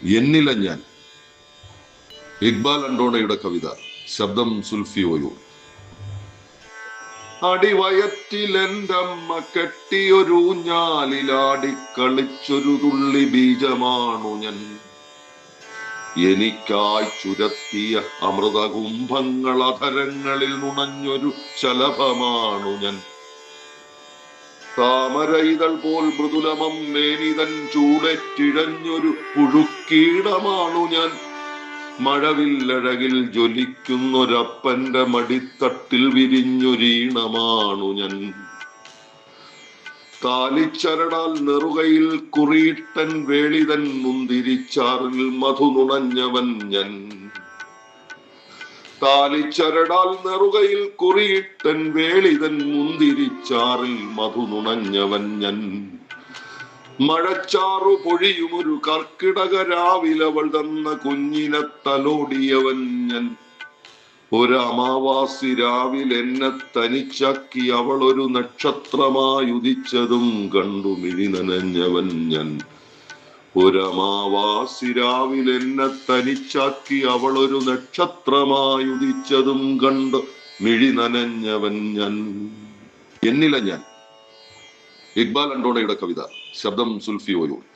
എന്നില ഞാൻ. ഇക്ബാൽ അണ്ടോണയുടെ കവിത. ശബ്ദം സുൽഫി ഒയൂർ. അടിവയറ്റിലെൻ്റമ്മ കെട്ടിയൊരു ഞാലിലാടി കളിച്ചൊരു തുള്ളി ബീജമാണു ഞാൻ. എനിക്കായി ചുരത്തിയ അമൃതകുംഭങ്ങൾ അധരങ്ങളിൽ നുണഞ്ഞൊരു ശലഭമാണു ഞാൻ. താമരയിതൾ പോൽ മൃദുലമം മേനിതൻ ചൂടറ്റിഴഞ്ഞൊരു പുഴുക്കീടമാണു ഞാൻ. മഴവില്ലഴകിൽ ജ്വലിക്കുന്നൊരപ്പന്റെ മടിത്തട്ടിൽ വിരിഞ്ഞൊരീണമാണു ഞാൻ. താലിച്ചരടാൽ നെറുകയിൽ കുറിയിട്ടൻ വേളിതൻ മുന്തിരിച്ചാറിൽ മധു നുണഞ്ഞവൻ ഞാൻ. താലിച്ചരടാൽ നെറുകയിൽ കുറിയിട്ടൻ വേളിതൻ മുന്തിരിച്ചാറിൽ മധു നുണഞ്ഞവൻ ഞാൻ. മഴച്ചാറു പൊഴിയുമൊരു കർക്കിടക രാവിലവൾ തന്ന കുഞ്ഞിനെ തലോടിയവൻ ഞാൻ. ഒരമാവാസി രാവിൽ എന്നെ തനിച്ചാക്കി അവളൊരു നക്ഷത്രമായുദിച്ചതും കണ്ടു മിഴി നനഞ്ഞവൻ ഞാൻ. ഒരമാവാസി രാവിൽ എന്നെ തനിച്ചാക്കി അവളൊരു നക്ഷത്രമായുദിച്ചതും കണ്ടു മിഴി നനഞ്ഞവൻ ഞാൻ. എന്നില ഞാൻ. ഇക്ബാൽ അണ്ടോണയുടെ കവിത. ശബ്ദം സുൽഫി ഒയൂർ.